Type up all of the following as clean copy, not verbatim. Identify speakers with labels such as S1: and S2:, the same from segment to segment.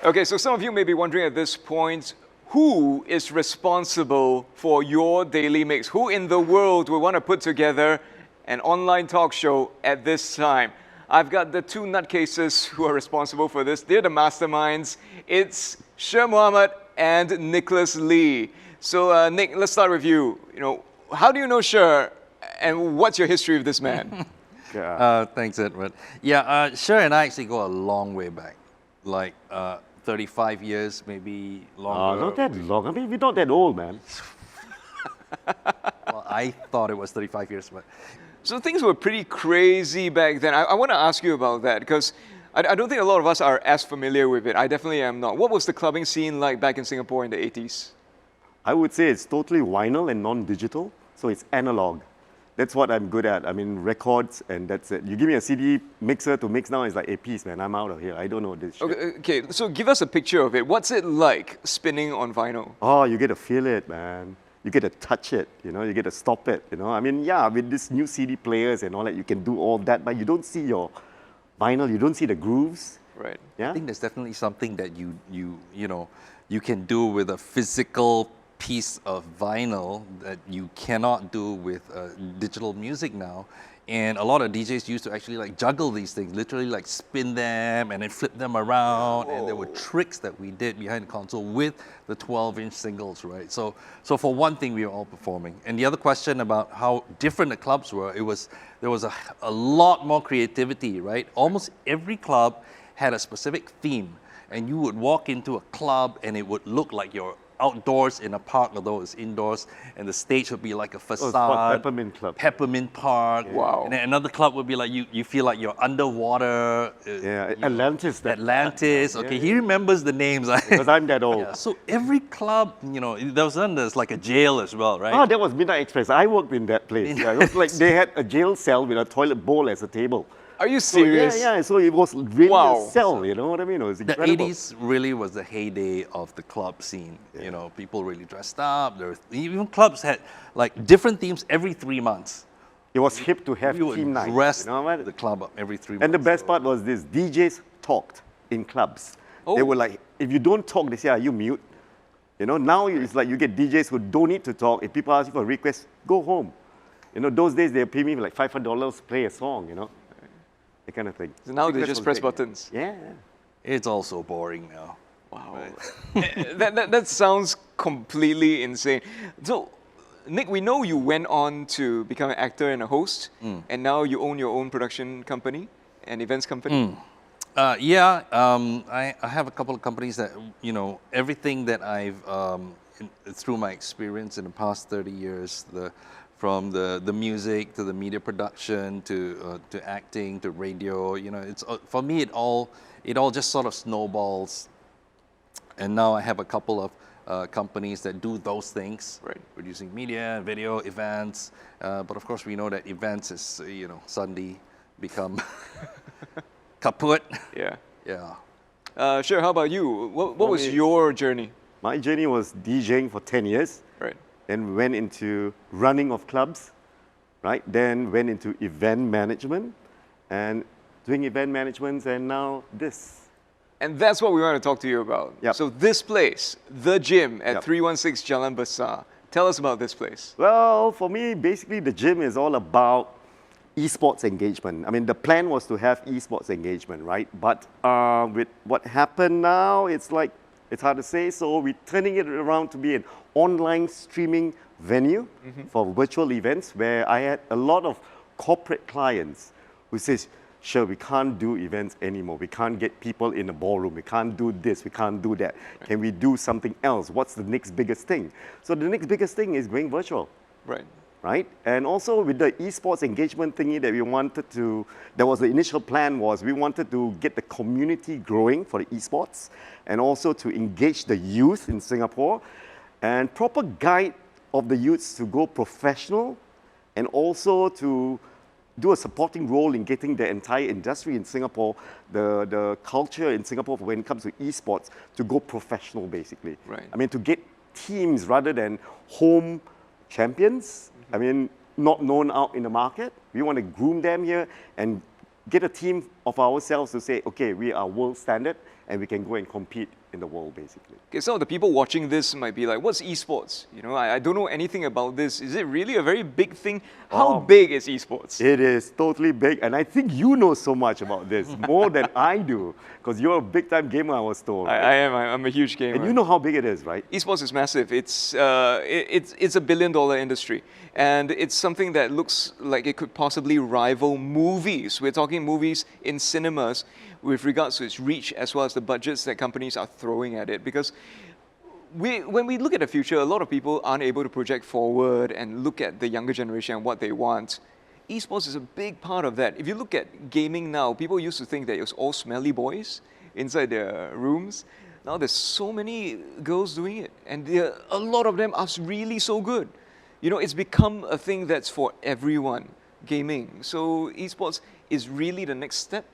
S1: Okay, so some of you may be wondering at this point, who is responsible for your daily mix? Who in the world would want to put together an online talk show at this time? I've got the two nutcases who are responsible for this. They're the masterminds. It's SHER Mohammed and Nicholas Lee. So Nick, let's start with you. How do you know SHER, and what's your history with this man?
S2: Thanks, Edward. Yeah, SHER and I actually go a long way back, like 35 years, maybe longer.
S3: Not that long. I mean, we're not that old, man.
S2: Well, I thought it was 35 years, but...
S1: So things were pretty crazy back then. I want to ask you about that because I don't think a lot of us are as familiar with it. I definitely am not. What was the clubbing scene like back in Singapore in the 80s?
S3: I would say it's totally vinyl and non-digital, so it's analog. That's what I'm good at. I mean, records, and that's it. You give me a CD mixer to mix now, it's like, hey, peace, man, I'm out of here. I don't know this shit.
S1: Okay, so give us a picture of it. What's it like spinning on vinyl?
S3: Oh, you get to feel it, man. You get to touch it, you get to stop it, I mean, yeah, with these new CD players and all that, you can do all that, but you don't see your vinyl, you don't see the grooves.
S1: Right.
S3: Yeah?
S2: I think there's definitely something that you can do with a physical piece of vinyl that you cannot do with digital music now. And a lot of DJs used to actually like juggle these things, literally like spin them and then flip them around. Whoa. And there were tricks that we did behind the console with the 12-inch singles, right? So for one thing, we were all performing. And the other question about how different the clubs were, there was a lot more creativity, right? Almost every club had a specific theme. And you would walk into a club and it would look like you're outdoors in a park, although it's indoors, and the stage would be like a facade.
S3: Peppermint Club.
S2: Peppermint Park.
S1: Yeah. Wow.
S2: And then another club would be like you feel like you're underwater.
S3: Yeah, Atlantis.
S2: Atlantis. Okay,
S3: yeah.
S2: He remembers the names.
S3: Because I'm that old.
S2: Yeah, so every club, there's like a jail as well, right?
S3: Oh, that was Midnight Express. I worked in that place. Yeah, it was like they had a jail cell with a toilet bowl as a table.
S1: Are you serious?
S3: So, yeah, so it was really a cell, you know what I mean? It was incredible.
S2: The 80s really was the heyday of the club scene. Yeah. People really dressed up. Even clubs had like different themes every 3 months.
S3: It was hip to have theme night.
S2: Dress the club up every 3 months.
S3: And the best part was this, DJs talked in clubs.
S1: Oh.
S3: They were like, if you don't talk, they say, are you mute? Now it's like you get DJs who don't need to talk. If people ask you for a request, go home. Those days they pay me like $500 to play a song, that kind of thing.
S1: So now they just press buttons.
S3: Yeah.
S2: It's all so boring now.
S1: Wow. Right. that sounds completely insane. So, Nick, we know you went on to become an actor and a host, and now you own your own production company, an events company.
S2: I have a couple of companies that, everything that I've, through my experience in the past 30 years, from the music to the media production to acting to radio, it's for me it all just sort of snowballs. And now I have a couple of companies that do those things,
S1: right?
S2: Producing media, video, events. But of course we know that events is suddenly become kaput.
S1: Yeah.
S2: Yeah.
S1: SHER, how about you? What was your journey?
S3: My journey was DJing for 10 years.
S1: Right.
S3: Then went into running of clubs, right? Then went into event management and doing event management, and now this.
S1: And that's what we want to talk to you about.
S3: Yep.
S1: So this place, The Gym at
S3: Yep.
S1: 316 Jalan Besar. Tell us about this place.
S3: Well, for me, basically the gym is all about esports engagement. I mean, the plan was to have esports engagement, right? But with what happened now, it's hard to say. So we're turning it around to be an online streaming venue for virtual events where I had a lot of corporate clients who says, SHER, we can't do events anymore. We can't get people in a ballroom. We can't do this. We can't do that. Right. Can we do something else? What's the next biggest thing? So the next biggest thing is going virtual. Right? And also with the esports engagement thingy that we wanted to, that was the initial plan was we wanted to get the community growing for the esports and also to engage the youth in Singapore and proper guide of the youths to go professional and also to do a supporting role in getting the entire industry in Singapore, the culture in Singapore when it comes to esports, to go professional basically.
S1: Right.
S3: I mean, to get teams rather than home champions, I mean, not known out in the market. We want to groom them here and get a team of ourselves to say, okay, we are world standard and we can go and compete in the world, basically.
S1: Okay, some of the people watching this might be like, what's esports? You know, I don't know anything about this. Is it really a very big thing? How big is esports?
S3: It is totally big, and I think you know so much about this, more than I do, because you're a big-time gamer, I was told. Right?
S1: I am. I'm a huge gamer.
S3: And you know how big it is, right?
S1: Esports is massive. It's a billion-dollar industry, and it's something that looks like it could possibly rival movies. We're talking movies in cinemas with regards to its reach as well as the budgets that companies are throwing at it. Because when we look at the future, a lot of people aren't able to project forward and look at the younger generation and what they want. Esports is a big part of that. If you look at gaming now, people used to think that it was all smelly boys inside their rooms. Now there's so many girls doing it, and a lot of them are really so good. You know, it's become a thing that's for everyone, gaming. So esports is really the next step.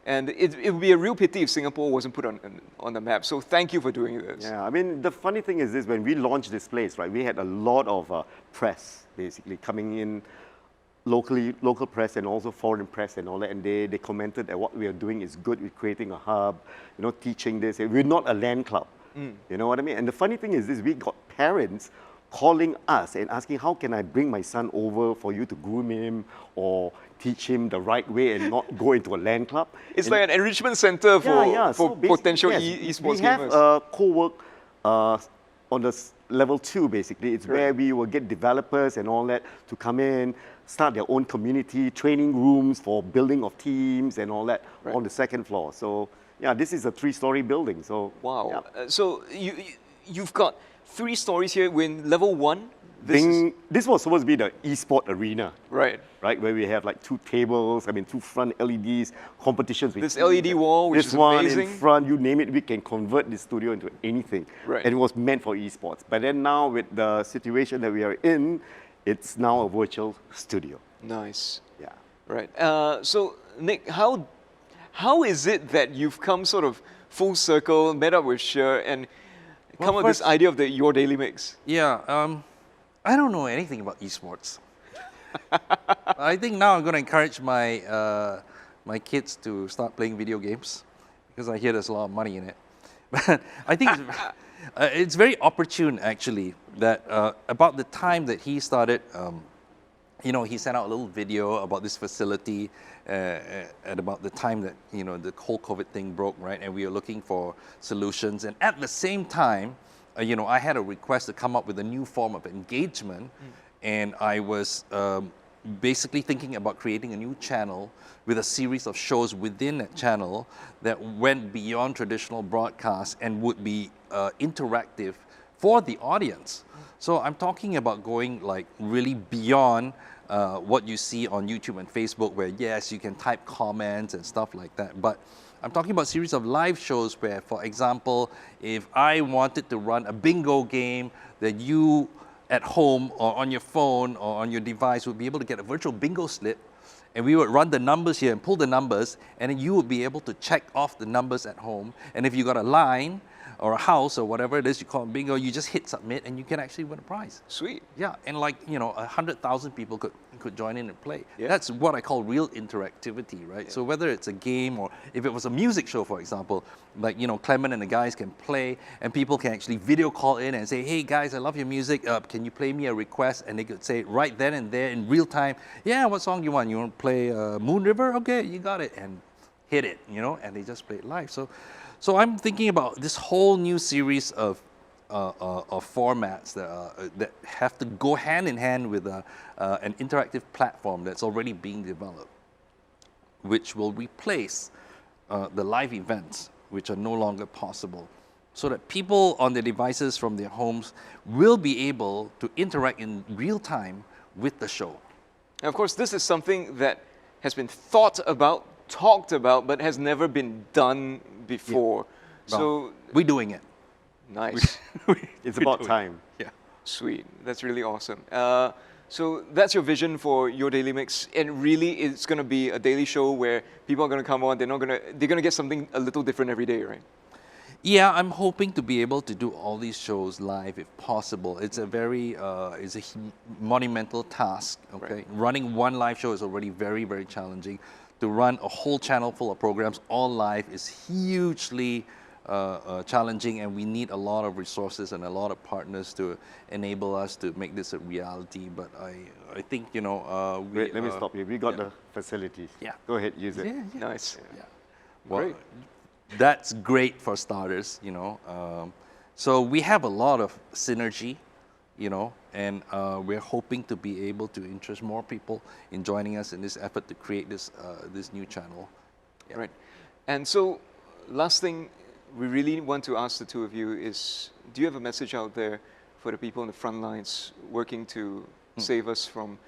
S1: And it would be a real pity if Singapore wasn't put on the map. So thank you for doing this.
S3: Yeah, I mean, the funny thing is this, when we launched this place, right, we had a lot of press, basically, coming in, local press and also foreign press and all that, and they commented that what we are doing is good with creating a hub, you know, teaching this. We're not a LAN club, you know what I mean? And the funny thing is this, we got parents calling us and asking, how can I bring my son over for you to groom him or teach him the right way and not go into a LAN club?
S1: It's like an enrichment center for
S3: So
S1: potential
S3: yes,
S1: esports
S3: we have
S1: gamers.
S3: co-work on the level 2, basically. It's where we will get developers and all that to come in, start their own community, training rooms for building of teams and all that on the second floor. So yeah, this is a 3-story building. So
S1: Wow.
S3: yeah.
S1: So you've got 3 stories here. We're in level 1.
S3: This was supposed to be the e-sport arena,
S1: Right.
S3: where we have like 2 tables, 2 front LEDs, competitions. With
S1: This LED wall, which
S3: this
S1: is
S3: one
S1: amazing.
S3: in front, you name it, we can convert this studio into anything.
S1: Right.
S3: And it was meant for esports. But then now with the situation that we are in, it's now a virtual studio.
S1: Nice.
S3: Yeah.
S1: Right. So Nick, how is it that you've come sort of full circle, met up with SHER, and come up with this idea of Your Daily Mix?
S2: Yeah, I don't know anything about esports. I think now I'm going to encourage my kids to start playing video games because I hear there's a lot of money in it. But I think it's very opportune, actually, that about the time that he started, you know, he sent out a little video about this facility at about the time that, you know, the whole COVID thing broke, right? And we were looking for solutions. And at the same time, you know, I had a request to come up with a new form of engagement. And I was basically thinking about creating a new channel with a series of shows within that channel that went beyond traditional broadcast and would be interactive for the audience. So I'm talking about going like really beyond what you see on YouTube and Facebook, where yes, you can type comments and stuff like that. But I'm talking about a series of live shows where, for example, if I wanted to run a bingo game that you at home or on your phone or on your device would be able to get a virtual bingo slip, and we would run the numbers here and pull the numbers, and then you would be able to check off the numbers at home. And if you got a line or a house or whatever it is you call it bingo, you just hit submit and you can actually win a prize.
S1: Sweet.
S2: Yeah, and like, you know, 100,000 people could join in and play.
S1: Yeah.
S2: That's what I call real interactivity, right?
S1: Yeah.
S2: So whether it's a game or if it was a music show, for example, like, you know, Clement and the guys can play and people can actually video call in and say, hey guys, I love your music, can you play me a request? And they could say right then and there in real time, yeah, what song you want? You want to play Moon River? Okay, you got it. And hit it, you know, and they just play it live. So I'm thinking about this whole new series of formats that have to go hand in hand with an interactive platform that's already being developed, which will replace the live events, which are no longer possible, so that people on their devices from their homes will be able to interact in real time with the show.
S1: And of course, this is something that has been thought about, talked about, but has never been done before.
S2: Well,
S1: So
S2: we're doing it.
S1: nice.
S3: It's about time.
S2: Yeah.
S1: Sweet. That's really awesome. So that's your vision for Your Daily Mix, and really it's going to be a daily show where people are going to come on. They're going to get something a little different every day, right?
S2: Yeah, I'm hoping to be able to do all these shows live if possible. It's a very monumental task. Okay,
S1: Right.
S2: Running one live show is already very, very challenging. To run a whole channel full of programs all live is hugely challenging, and we need a lot of resources and a lot of partners to enable us to make this a reality. But I think, you know, we,
S3: Wait, let me stop you. We got
S2: yeah.
S3: the facilities.
S2: Yeah.
S3: Go ahead, use it.
S1: Nice.
S2: Yeah. Well,
S1: Great.
S2: that's great for starters, you know. So we have a lot of synergy, you know, and we're hoping to be able to interest more people in joining us in this effort to create this this new channel. Yeah.
S1: Right. And so, last thing we really want to ask the two of you is, do you have a message out there for the people on the front lines working to save us from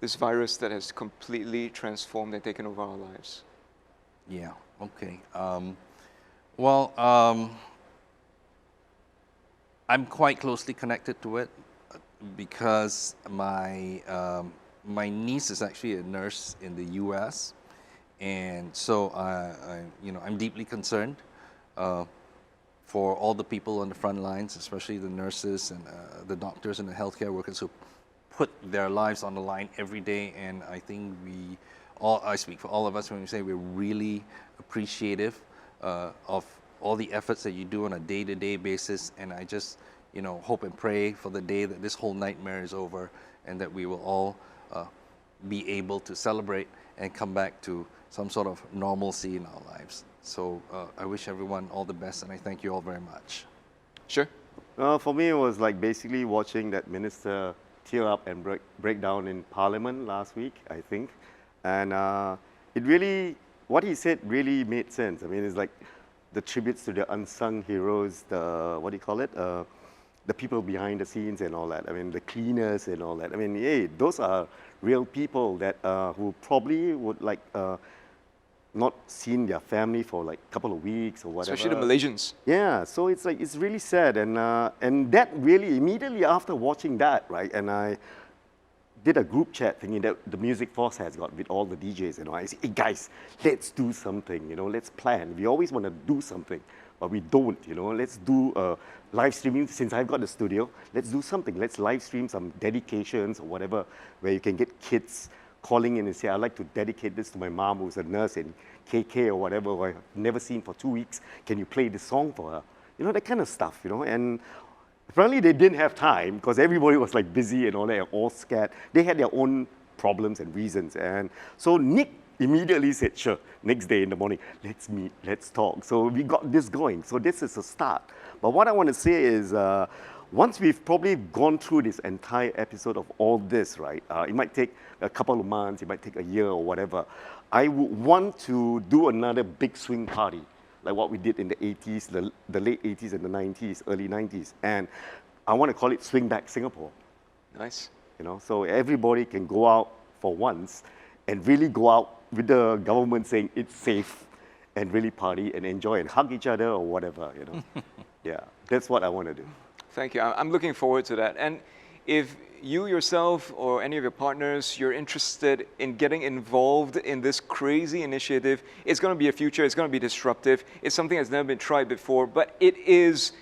S1: this virus that has completely transformed and taken over our lives?
S2: Yeah, okay. Well, I'm quite closely connected to it because my niece is actually a nurse in the U.S., and so you know, I'm deeply concerned for all the people on the front lines, especially the nurses and the doctors and the healthcare workers who put their lives on the line every day. And I think I speak for all of us when we say we're really appreciative of all the efforts that you do on a day-to-day basis. And I just, you know, hope and pray for the day that this whole nightmare is over and that we will all be able to celebrate and come back to some sort of normalcy in our lives. So I wish everyone all the best, and I thank you all very much.
S1: Sure.
S3: For me, it was like basically watching that minister tear up and break down in Parliament last week, I think. And it really, what he said really made sense. I mean, it's like the tributes to the unsung heroes, the, what do you call it? The people behind the scenes and all that. I mean, the cleaners and all that. I mean, hey, those are real people that who probably would like not seen their family for like a couple of weeks or whatever.
S1: Especially the Malaysians.
S3: Yeah, so it's like, it's really sad. And that really, immediately after watching that, right, and I did a group chat thinking that the Music Force has got with all the DJs, you know, I said, hey guys, let's do something, you know, let's plan. We always want to do something, but we don't, you know. Let's do live streaming. Since I've got the studio, let's do something. Let's live stream some dedications or whatever, where you can get kids calling in and say, I'd like to dedicate this to my mom who's a nurse in KK or whatever, who I've never seen for 2 weeks. Can you play this song for her? You know, that kind of stuff, you know. And apparently they didn't have time because everybody was like busy and all that, all scared. They had their own problems and reasons. And so Nick immediately said, sure, next day in the morning, let's meet, let's talk. So we got this going. So this is a start. But what I want to say is, once we've probably gone through this entire episode of all this, right, it might take a couple of months, it might take a year or whatever, I would want to do another big swing party, like what we did in the 80s, the late 80s and the 90s, early 90s. And I want to call it Swing Back Singapore.
S1: Nice.
S3: You know, so everybody can go out for once and really go out with the government saying it's safe and really party and enjoy and hug each other or whatever, you know. Yeah, that's what I want to do.
S1: Thank you. I'm looking forward to that. And if you yourself or any of your partners, you're interested in getting involved in this crazy initiative, it's going to be a future, it's going to be disruptive, it's something that's never been tried before, but it is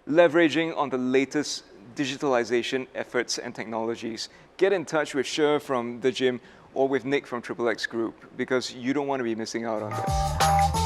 S1: leveraging on the latest digitalization efforts and technologies. Get in touch with SHER from The Gym or with Nick from XXX Group, because you don't want to be missing out on this.